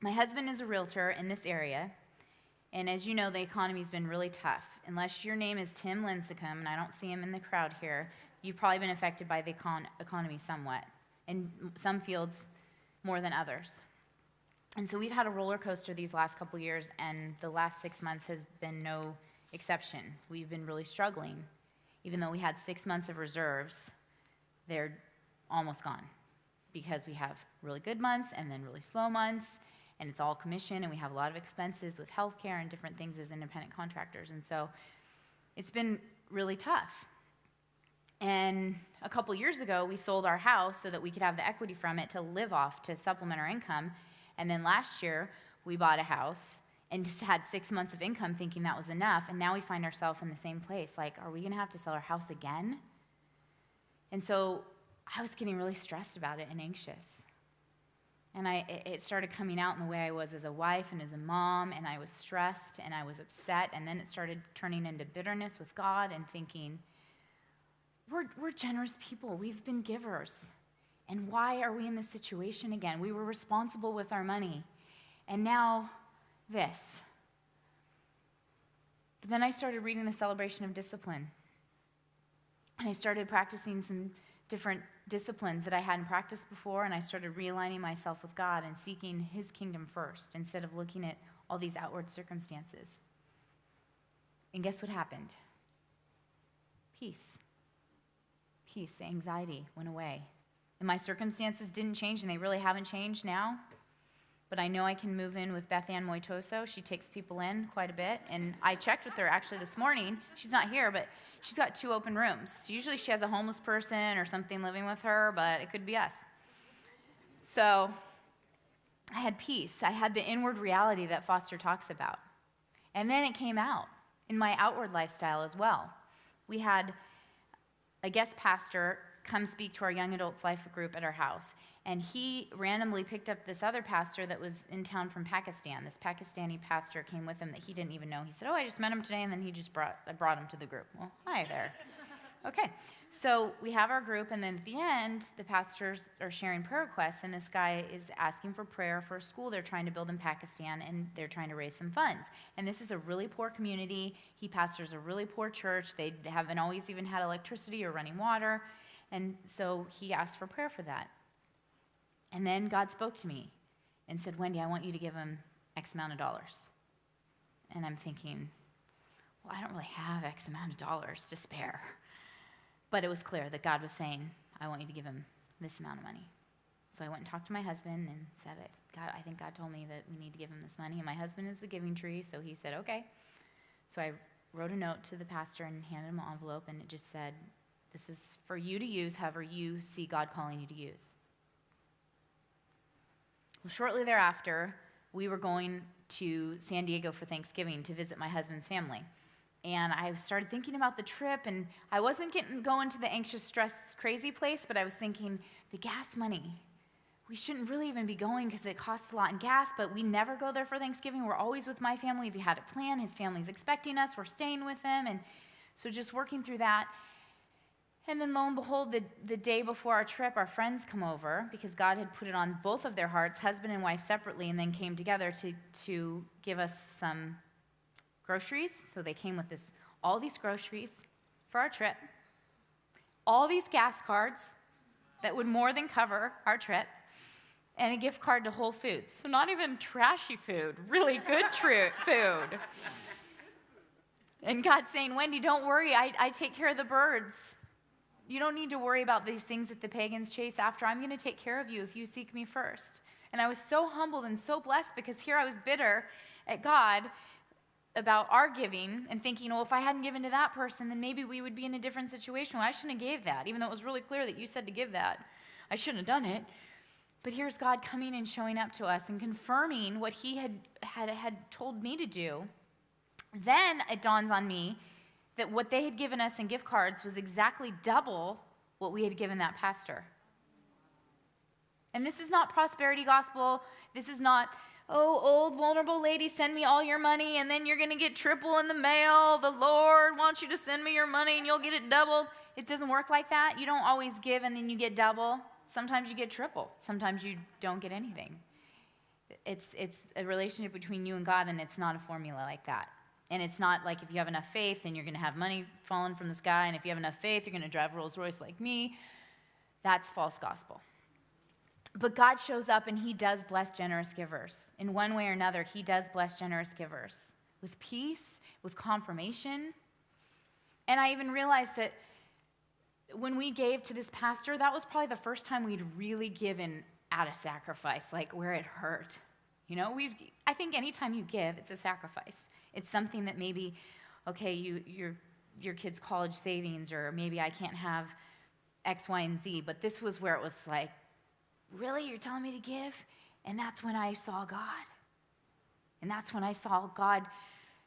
My husband is a realtor in this area, and as you know, the economy's been really tough. Unless your name is Tim Lincecum, and I don't see him in the crowd here, you've probably been affected by the economy somewhat, in some fields more than others. And so we've had a roller coaster these last couple years, and the last 6 months has been no exception. We've been really struggling. Even though we had 6 months of reserves, they're almost gone because we have really good months and then really slow months, and it's all commission, and we have a lot of expenses with healthcare and different things as independent contractors. And so it's been really tough. And a couple years ago, we sold our house so that we could have the equity from it to live off to supplement our income. And then last year, we bought a house and just had 6 months of income thinking that was enough. And now we find ourselves in the same place. Like, are we going to have to sell our house again? And so I was getting really stressed about it and anxious. And it started coming out in the way I was as a wife and as a mom, and I was stressed and I was upset. And then it started turning into bitterness with God and thinking, we're generous people. We've been givers. And why are we in this situation again? We were responsible with our money. And now this. But then I started reading the Celebration of Discipline. And I started practicing some different disciplines that I hadn't practiced before, and I started realigning myself with God and seeking His kingdom first instead of looking at all these outward circumstances. And guess what happened? Peace. Peace. The anxiety went away. And my circumstances didn't change, and they really haven't changed now. But I know I can move in with Beth Ann Moitoso. She takes people in quite a bit. And I checked with her actually this morning. She's not here, but she's got 2 open rooms. Usually she has a homeless person or something living with her, but it could be us. So I had peace. I had the inward reality that Foster talks about. And then it came out in my outward lifestyle as well. We had a guest pastor come speak to our young adults life group at our house. And he randomly picked up this other pastor that was in town from Pakistan. This Pakistani pastor came with him that he didn't even know. He said, I just met him today, and then I brought him to the group. Well, hi there. Okay, so we have our group, and then at the end, the pastors are sharing prayer requests, and this guy is asking for prayer for a school they're trying to build in Pakistan, and they're trying to raise some funds. And this is a really poor community. He pastors a really poor church. They haven't always even had electricity or running water, and so he asked for prayer for that. And then God spoke to me and said, Wendy, I want you to give him X amount of dollars. And I'm thinking, well, I don't really have X amount of dollars to spare. But it was clear that God was saying, I want you to give him this amount of money. So I went and talked to my husband and said, God, I think God told me that we need to give him this money. And my husband is the giving tree, so he said, okay. So I wrote a note to the pastor and handed him an envelope, and it just said, this is for you to use however you see God calling you to use. Well, shortly thereafter, we were going to San Diego for Thanksgiving to visit my husband's family. And I started thinking about the trip, and I wasn't going to the anxious, stress, crazy place, but I was thinking, the gas money. We shouldn't really even be going because it costs a lot in gas, but we never go there for Thanksgiving. We're always with my family. If you had a plan, his family's expecting us. We're staying with them. And so just working through that. And then lo and behold, the day before our trip, our friends come over because God had put it on both of their hearts, husband and wife separately, and then came together to give us some groceries. So they came with all these groceries for our trip, all these gas cards that would more than cover our trip, and a gift card to Whole Foods. So not even trashy food, really good food. And God's saying, Wendy, don't worry, I take care of the birds. You don't need to worry about these things that the pagans chase after. I'm going to take care of you if you seek me first. And I was so humbled and so blessed because here I was bitter at God about our giving and thinking, well, if I hadn't given to that person, then maybe we would be in a different situation. Well, I shouldn't have gave that, even though it was really clear that you said to give that. I shouldn't have done it. But here's God coming and showing up to us and confirming what he had told me to do. Then it dawns on me that what they had given us in gift cards was exactly double what we had given that pastor. And this is not prosperity gospel. This is not, oh, old vulnerable lady, send me all your money and then you're going to get triple in the mail. The Lord wants you to send me your money and you'll get it doubled. It doesn't work like that. You don't always give and then you get double. Sometimes you get triple. Sometimes you don't get anything. It's a relationship between you and God, and it's not a formula like that. And it's not like if you have enough faith, then you're going to have money falling from the sky, and if you have enough faith, you're going to drive a Rolls Royce like me. That's false gospel. But God shows up, and he does bless generous givers. In one way or another, he does bless generous givers with peace, with confirmation. And I even realized that when we gave to this pastor, that was probably the first time we'd really given out of sacrifice, like where it hurt. You know, I think anytime you give, it's a sacrifice. It's something that maybe, okay, your kid's college savings, or maybe I can't have X, Y, and Z. But this was where it was like, really, you're telling me to give? And that's when I saw God. And that's when I saw God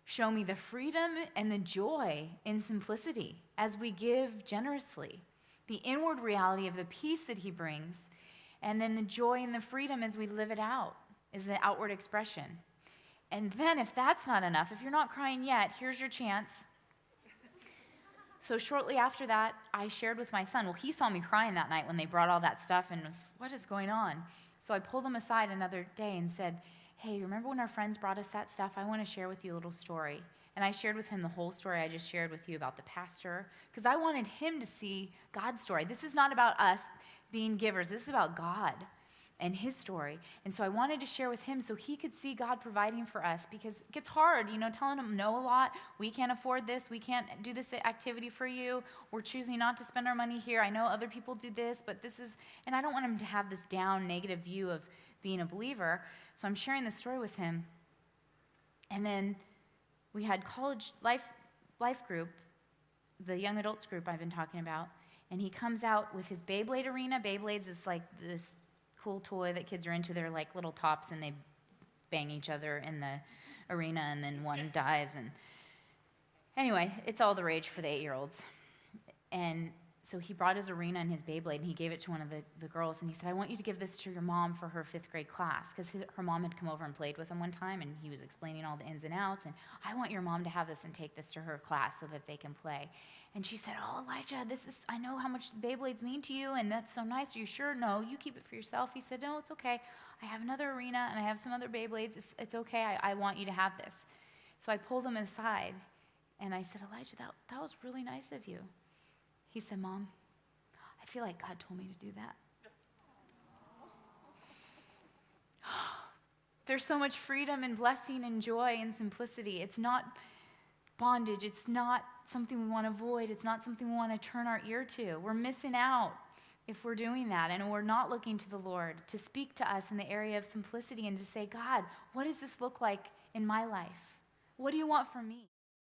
show me the freedom and the joy in simplicity as we give generously. The inward reality of the peace that he brings, and then the joy and the freedom as we live it out is the outward expression. And then if that's not enough, if you're not crying yet, here's your chance. So shortly after that, I shared with my son. Well, he saw me crying that night when they brought all that stuff and was, what is going on? So I pulled him aside another day and said, hey, remember when our friends brought us that stuff? I want to share with you a little story. And I shared with him the whole story I just shared with you about the pastor, because I wanted him to see God's story. This is not about us being givers. This is about God and his story. And so I wanted to share with him so he could see God providing for us, because it gets hard, telling him no a lot. We can't afford this. We can't do this activity for you. We're choosing not to spend our money here. I know other people do this, but this is, and I don't want him to have this down, negative view of being a believer. So I'm sharing this story with him. And then we had college life group, the young adults group I've been talking about, and he comes out with his Beyblade arena. Beyblades is like this cool toy that kids are into. They're like little tops, and they bang each other in the arena, and then one dies. And anyway, it's all the rage for the 8-year-olds. And so he brought his arena and his Beyblade, and he gave it to one of the girls, and he said, I want you to give this to your mom for her 5th grade class, because her mom had come over and played with him one time, and he was explaining all the ins and outs, and I want your mom to have this and take this to her class so that they can play. And she said, oh, Elijah, I know how much Beyblades mean to you, and that's so nice. Are you sure? No, you keep it for yourself. He said, no, it's okay. I have another arena, and I have some other Beyblades. It's okay. I want you to have this. So I pulled him aside, and I said, Elijah, that was really nice of you. He said, Mom, I feel like God told me to do that. There's so much freedom and blessing and joy and simplicity. It's not bondage. It's not something we want to avoid. It's not something we want to turn our ear to. We're missing out if we're doing that, and we're not looking to the Lord to speak to us in the area of simplicity and to say, God, what does this look like in my life? What do you want from me?